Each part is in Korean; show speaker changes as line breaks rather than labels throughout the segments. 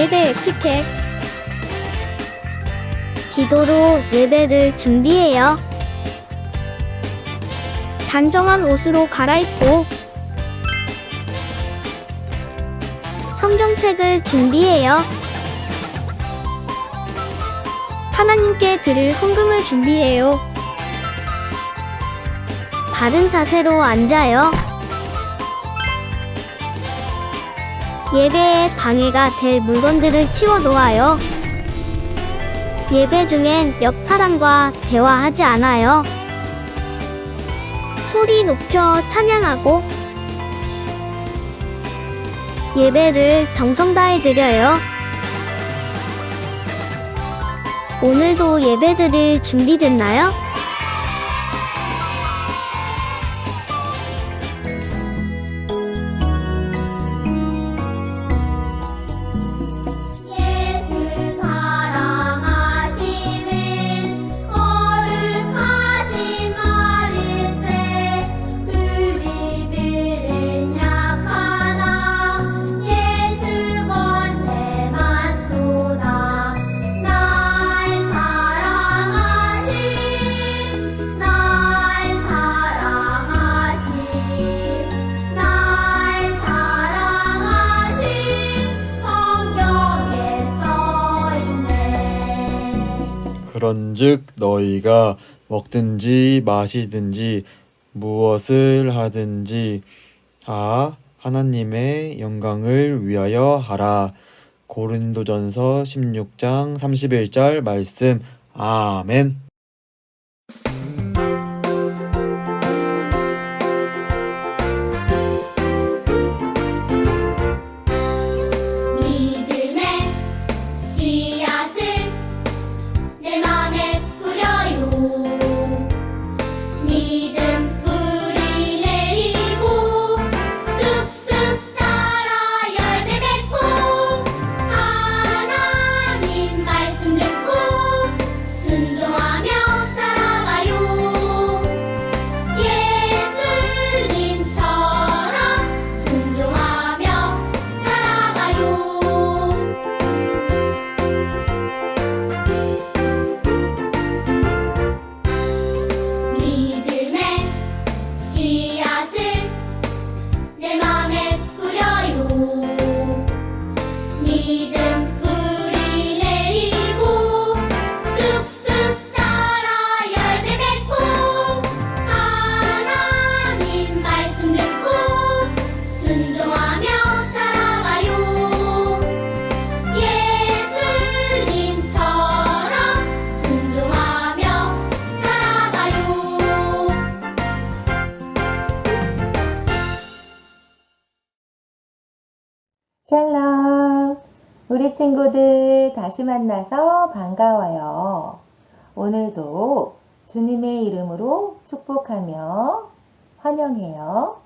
예배 에티켓.
기도로 예배를 준비해요.
단정한 옷으로 갈아입고
성경책을 준비해요.
하나님께 드릴 헌금을 준비해요.
바른 자세로 앉아요. 예배에 방해가 될 물건들을 치워 놓아요. 예배 중엔 옆 사람과 대화하지 않아요. 소리 높여 찬양하고 예배를 정성 다해 드려요. 오늘도 예배 드릴 준비됐나요?
예수 사랑하심은 거룩하신 말일세. 우리들은 약하나 예수 권세 많도다. 날 사랑하신 성경에 써있네.
그런즉 너희가 먹든지 마시든지 무엇을 하든지 다 하나님의 영광을 위하여 하라. 고린도전서 16장 31절 말씀. 아멘.
믿음의 씨앗을 내 맘에 뿌려요. 믿음 뿌리 내리고 쑥쑥 자라 열매 맺고 하나님 말씀 듣고 순종하며 자라가요. 예수님처럼 순종하며 자라가요. 믿음의 씨앗을 내 맘에 뿌려요. 믿음 뿌리 내리고 쑥쑥 자라 열매 맺고 하나님 말씀 듣고 순종하며 자라가요. 예수님처럼 순종하며 자라가요.
샬롬! 우리 친구들 다시 만나서 반가워요. 오늘도 주님의 이름으로 축복하며 환영해요.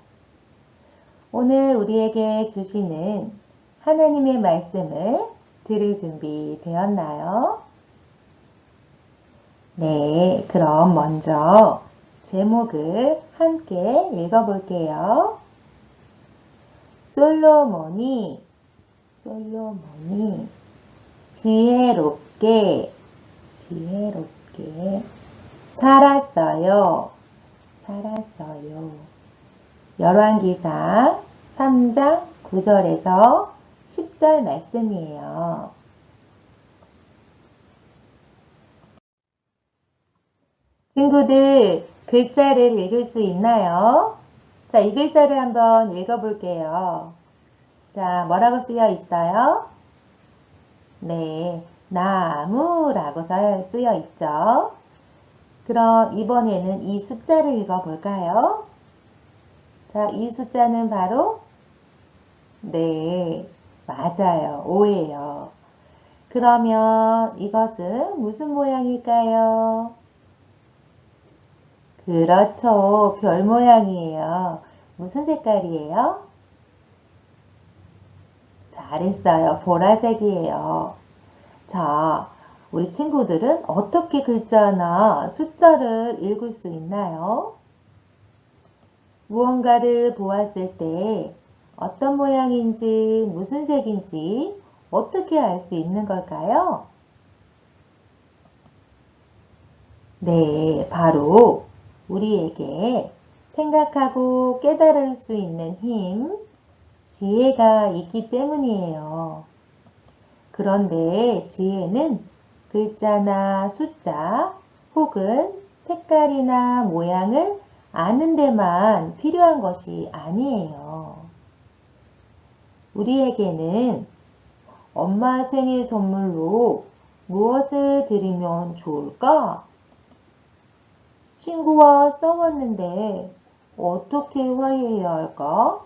오늘 우리에게 주시는 하나님의 말씀을 들을 준비 되었나요? 네, 그럼 먼저 제목을 함께 읽어볼게요. 솔로몬이 지혜롭게 살았어요. 열왕기상 3장 9절에서 10절 말씀이에요. 친구들, 글자를 읽을 수 있나요? 자, 이 글자를 한번 읽어볼게요. 자, 뭐라고 쓰여 있어요? 네, 나무라고 쓰여 있죠. 그럼 이번에는 이 숫자를 읽어볼까요? 자, 이 숫자는 바로 네, 맞아요. 5예요. 그러면 이것은 무슨 모양일까요? 그렇죠. 별 모양이에요. 무슨 색깔이에요? 잘했어요. 보라색이에요. 자, 우리 친구들은 어떻게 글자나 숫자를 읽을 수 있나요? 무언가를 보았을 때 어떤 모양인지 무슨 색인지 어떻게 알 수 있는 걸까요? 네, 바로 우리에게 생각하고 깨달을 수 있는 힘, 지혜가 있기 때문이에요. 그런데 지혜는 글자나 숫자 혹은 색깔이나 모양을 아는 데만 필요한 것이 아니에요. 우리에게는 엄마 생일 선물로 무엇을 드리면 좋을까? 친구와 싸웠는데 어떻게 화해해야 할까?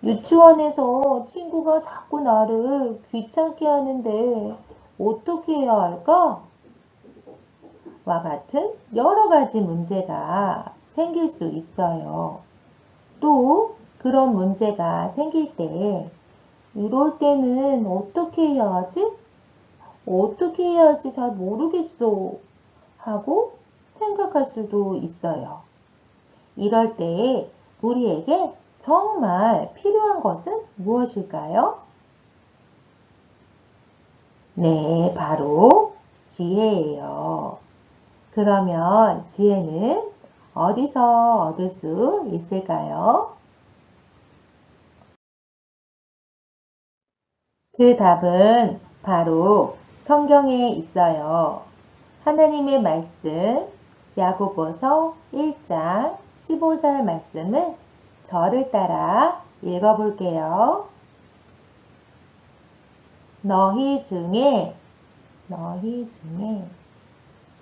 유치원에서 친구가 자꾸 나를 귀찮게 하는데 어떻게 해야 할까? 와 같은 여러 가지 문제가 생길 수 있어요. 또 그런 문제가 생길 때 이럴 때는 어떻게 해야 하지? 어떻게 해야 할지 잘 모르겠어 하고 생각할 수도 있어요. 이럴 때 우리에게 정말 필요한 것은 무엇일까요? 네, 바로 지혜예요. 그러면 지혜는 어디서 얻을 수 있을까요? 그 답은 바로 성경에 있어요. 하나님의 말씀, 야고보서 1장 15절 말씀을 저를 따라 읽어볼게요. 너희 중에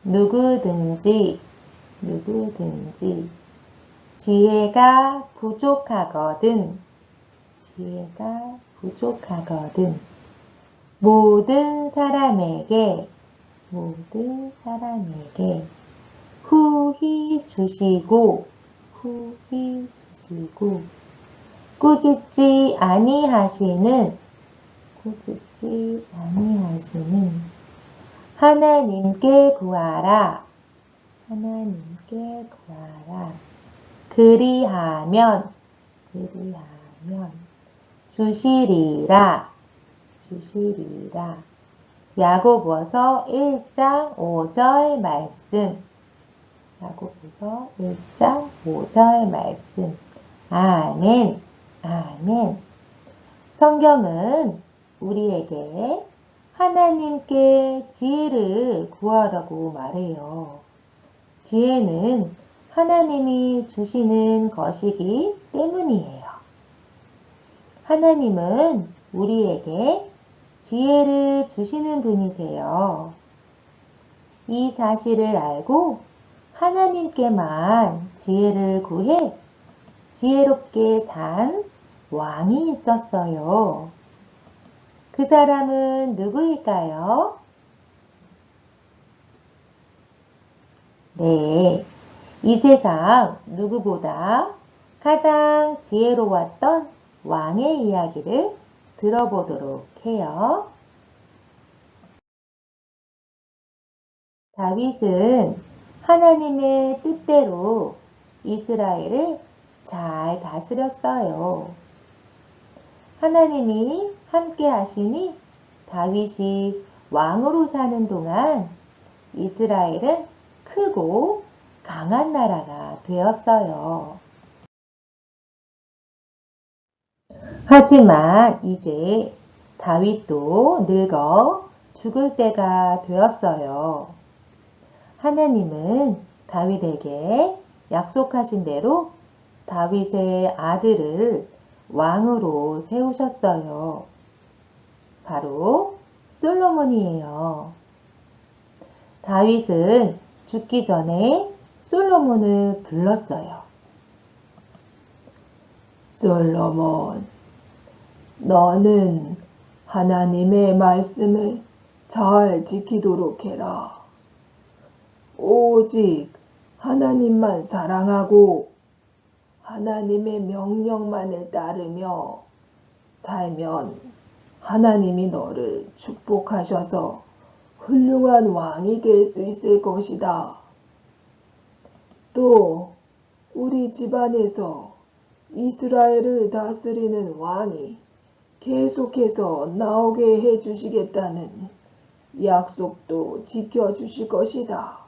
누구든지 지혜가 부족하거든 모든 사람에게 후히 주시고 꾸짖지 아니하시는 하나님께 구하라. 그리하면 주시리라. 야고보서 1장 5절 말씀. 아멘. 성경은 우리에게 하나님께 지혜를 구하라고 말해요. 지혜는 하나님이 주시는 것이기 때문이에요. 하나님은 우리에게 지혜를 주시는 분이세요. 이 사실을 알고 하나님께만 지혜를 구해 지혜롭게 산 왕이 있었어요. 그 사람은 누구일까요? 네, 이 세상 누구보다 가장 지혜로웠던 왕의 이야기를 들어보도록 해요. 다윗은 하나님의 뜻대로 이스라엘을 잘 다스렸어요. 하나님이 함께 하시니 다윗이 왕으로 사는 동안 이스라엘은 크고 강한 나라가 되었어요. 하지만 이제 다윗도 늙어 죽을 때가 되었어요. 하나님은 다윗에게 약속하신 대로 다윗의 아들을 왕으로 세우셨어요. 바로 솔로몬이에요. 다윗은 죽기 전에 솔로몬을 불렀어요. 솔로몬, 너는 하나님의 말씀을 잘 지키도록 해라. 오직 하나님만 사랑하고 하나님의 명령만을 따르며 살면 하나님이 너를 축복하셔서 훌륭한 왕이 될 수 있을 것이다. 또 우리 집안에서 이스라엘을 다스리는 왕이 계속해서 나오게 해주시겠다는 약속도 지켜주실 것이다.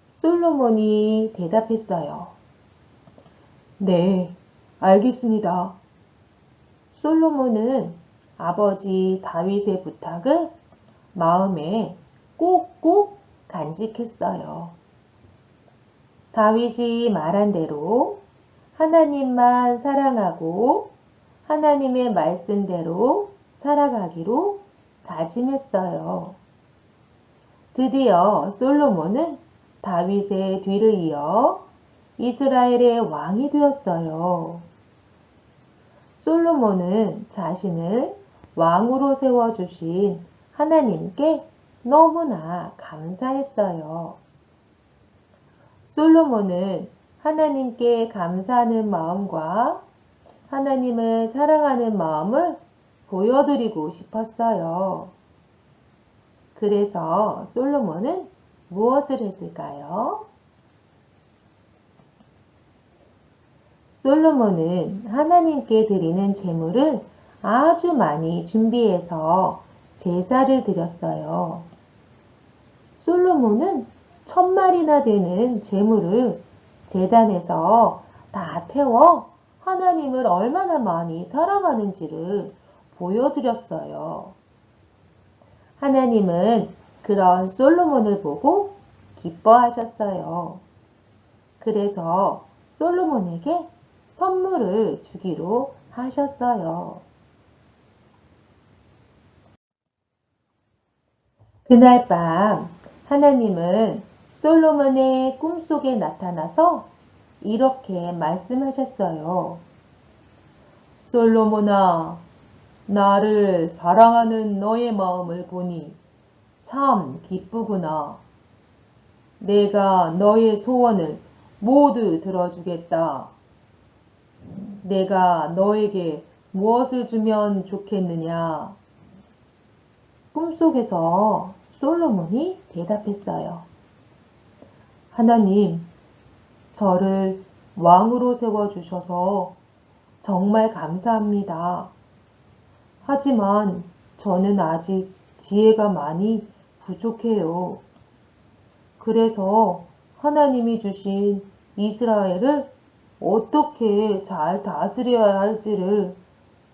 솔로몬이 대답했어요. 네, 알겠습니다. 솔로몬은 아버지 다윗의 부탁을 마음에 꼭꼭 간직했어요. 다윗이 말한 대로 하나님만 사랑하고 하나님의 말씀대로 살아가기로 다짐했어요. 드디어 솔로몬은 다윗의 뒤를 이어 이스라엘의 왕이 되었어요. 솔로몬은 자신을 왕으로 세워주신 하나님께 너무나 감사했어요. 솔로몬은 하나님께 감사하는 마음과 하나님을 사랑하는 마음을 보여드리고 싶었어요. 그래서 솔로몬은 무엇을 했을까요? 솔로몬은 하나님께 드리는 제물을 아주 많이 준비해서 제사를 드렸어요. 솔로몬은 1000마리나 되는 제물을 제단에서 다 태워 하나님을 얼마나 많이 사랑하는지를 보여드렸어요. 하나님은 그런 솔로몬을 보고 기뻐하셨어요. 그래서 솔로몬에게 선물을 주기로 하셨어요. 그날 밤 하나님은 솔로몬의 꿈속에 나타나서 이렇게 말씀하셨어요. 솔로몬아, 나를 사랑하는 너의 마음을 보니 참 기쁘구나. 내가 너의 소원을 모두 들어주겠다. 내가 너에게 무엇을 주면 좋겠느냐? 꿈속에서 솔로몬이 대답했어요. 하나님, 저를 왕으로 세워주셔서 정말 감사합니다. 하지만 저는 아직 지혜가 많이 부족해요. 그래서 하나님이 주신 이스라엘을 어떻게 잘 다스려야 할지를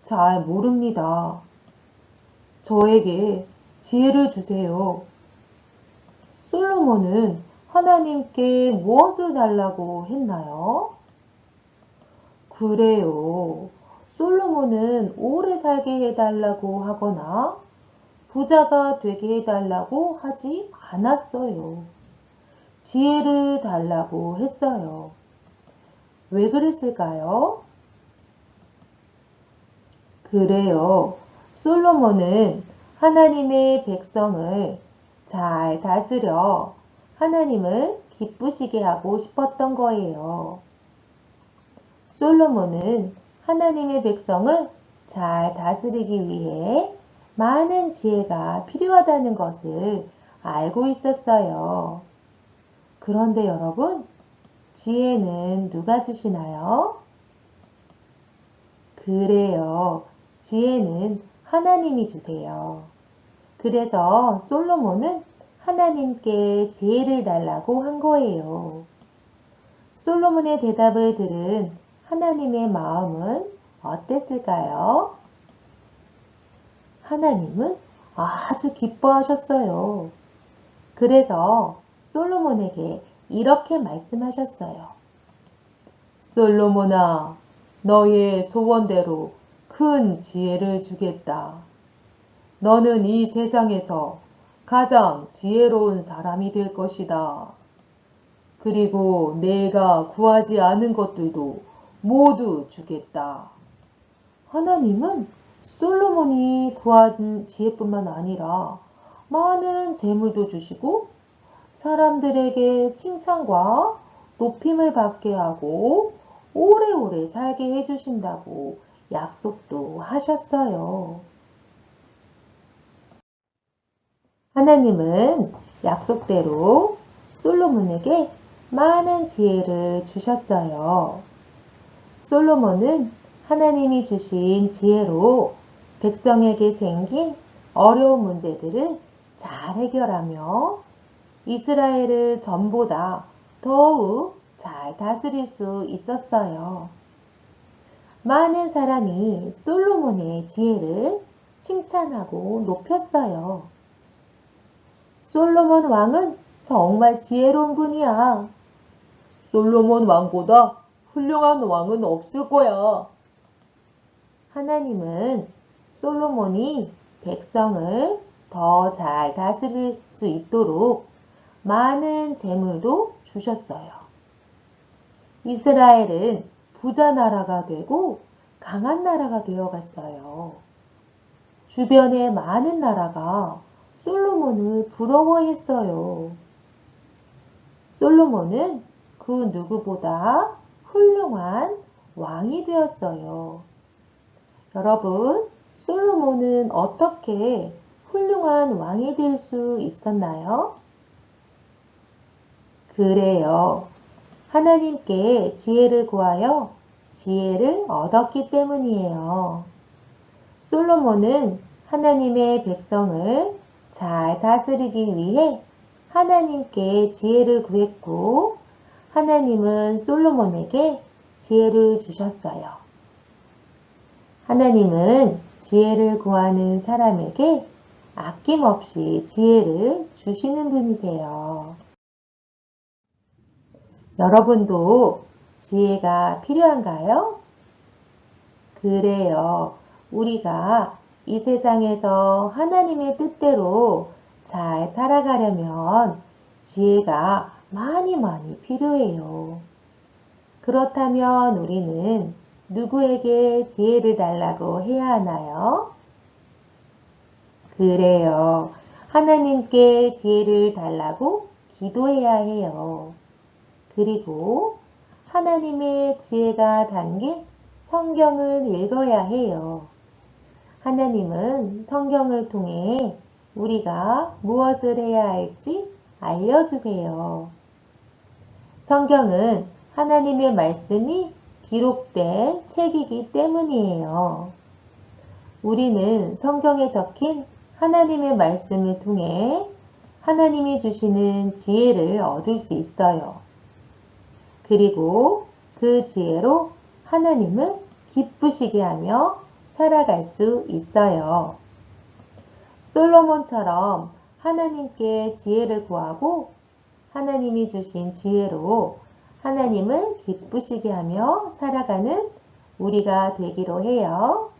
잘 모릅니다. 저에게 지혜를 주세요. 솔로몬은 하나님께 무엇을 달라고 했나요? 그래요. 솔로몬은 오래 살게 해달라고 하거나 부자가 되게 해달라고 하지 않았어요. 지혜를 달라고 했어요. 왜 그랬을까요? 그래요. 솔로몬은 하나님의 백성을 잘 다스려 하나님을 기쁘시게 하고 싶었던 거예요. 솔로몬은 하나님의 백성을 잘 다스리기 위해 많은 지혜가 필요하다는 것을 알고 있었어요. 그런데 여러분, 지혜는 누가 주시나요? 그래요. 지혜는 하나님이 주세요. 그래서 솔로몬은 하나님께 지혜를 달라고 한 거예요. 솔로몬의 대답을 들은 하나님의 마음은 어땠을까요? 하나님은 아주 기뻐하셨어요. 그래서 솔로몬에게 이렇게 말씀하셨어요. 솔로몬아, 너의 소원대로 큰 지혜를 주겠다. 너는 이 세상에서 가장 지혜로운 사람이 될 것이다. 그리고 내가 구하지 않은 것들도 모두 주겠다. 하나님은 솔로몬이 구한 지혜뿐만 아니라 많은 재물도 주시고 사람들에게 칭찬과 높임을 받게 하고 오래오래 살게 해주신다고 약속도 하셨어요. 하나님은 약속대로 솔로몬에게 많은 지혜를 주셨어요. 솔로몬은 하나님이 주신 지혜로 백성에게 생긴 어려운 문제들을 잘 해결하며 이스라엘을 전보다 더욱 잘 다스릴 수 있었어요. 많은 사람이 솔로몬의 지혜를 칭찬하고 높였어요. 솔로몬 왕은 정말 지혜로운 분이야. 솔로몬 왕보다 훌륭한 왕은 없을 거야. 하나님은 솔로몬이 백성을 더 잘 다스릴 수 있도록 많은 재물도 주셨어요. 이스라엘은 부자 나라가 되고 강한 나라가 되어갔어요. 주변의 많은 나라가 솔로몬을 부러워했어요. 솔로몬은 그 누구보다 훌륭한 왕이 되었어요. 여러분, 솔로몬은 어떻게 훌륭한 왕이 될 수 있었나요? 그래요. 하나님께 지혜를 구하여 지혜를 얻었기 때문이에요. 솔로몬은 하나님의 백성을 잘 다스리기 위해 하나님께 지혜를 구했고, 하나님은 솔로몬에게 지혜를 주셨어요. 하나님은 지혜를 구하는 사람에게 아낌없이 지혜를 주시는 분이세요. 여러분도 지혜가 필요한가요? 그래요. 우리가 이 세상에서 하나님의 뜻대로 잘 살아가려면 지혜가 많이 필요해요. 그렇다면 우리는 누구에게 지혜를 달라고 해야 하나요? 그래요. 하나님께 지혜를 달라고 기도해야 해요. 그리고 하나님의 지혜가 담긴 성경을 읽어야 해요. 하나님은 성경을 통해 우리가 무엇을 해야 할지 알려주세요. 성경은 하나님의 말씀이 기록된 책이기 때문이에요. 우리는 성경에 적힌 하나님의 말씀을 통해 하나님이 주시는 지혜를 얻을 수 있어요. 그리고 그 지혜로 하나님을 기쁘시게 하며 살아갈 수 있어요. 솔로몬처럼 하나님께 지혜를 구하고 하나님이 주신 지혜로 하나님을 기쁘시게 하며 살아가는 우리가 되기로 해요.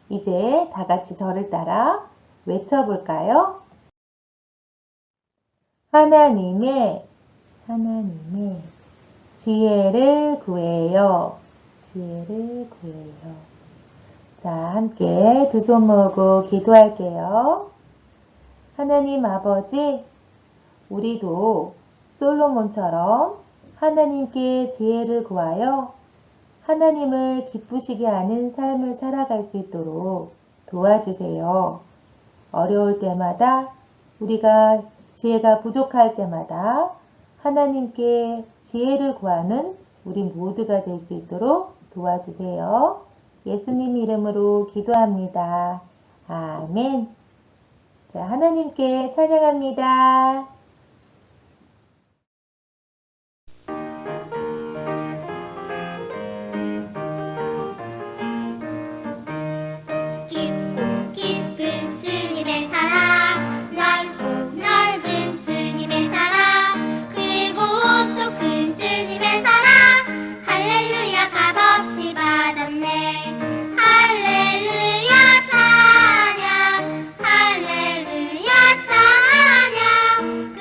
이제 다 같이 저를 따라 외쳐볼까요? 하나님의 지혜를 구해요. 지혜를 구해요. 자, 함께 두 손 모으고 기도할게요. 하나님 아버지, 우리도 솔로몬처럼 하나님께 지혜를 구하여 하나님을 기쁘시게 하는 삶을 살아갈 수 있도록 도와주세요. 어려울 때마다 우리가 지혜가 부족할 때마다 하나님께 지혜를 구하는 우리 모두가 될 수 있도록 도와주세요. 예수님 이름으로 기도합니다. 아멘. 자, 하나님께 찬양합니다.
깊고 깊은 주님의 사랑, 넓고 넓은 주님의 사랑, 크고 또 큰 주님의 사랑, 할렐루야 값없이 받았네. 할렐루야 찬양, 할렐루야 찬양,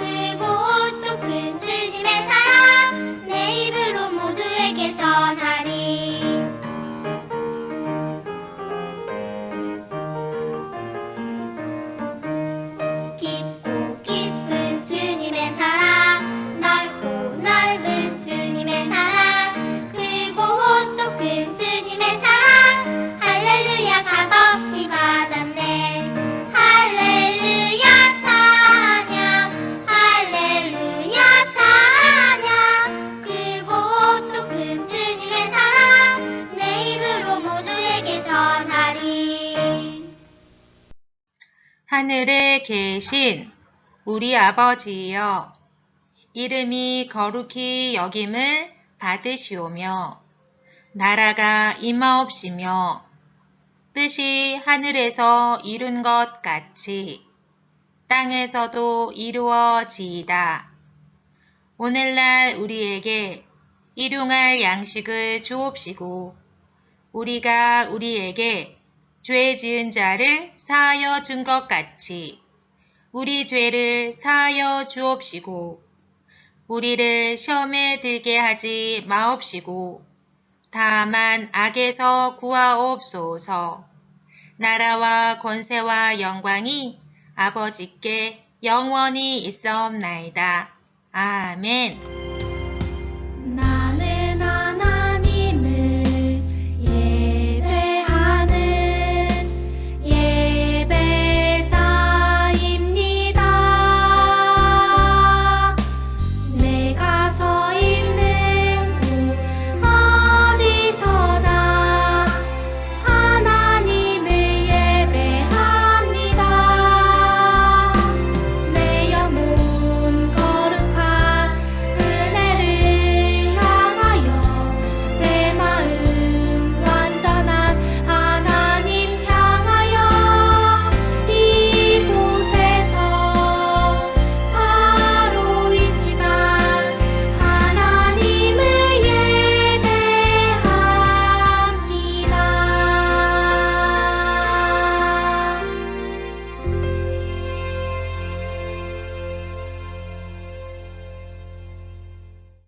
계신 우리 아버지여, 이름이 거룩히 여김을 받으시오며, 나라가 임하옵시며, 뜻이 하늘에서 이룬 것 같이 땅에서도 이루어지이다. 오늘날 우리에게 일용할 양식을 주옵시고, 우리가 우리에게 죄 지은 자를 사하여 준 것 같이 우리 죄를 사하여 주옵시고, 우리를 시험에 들게 하지 마옵시고, 다만 악에서 구하옵소서. 나라와 권세와 영광이 아버지께 영원히 있사옵나이다. 아멘.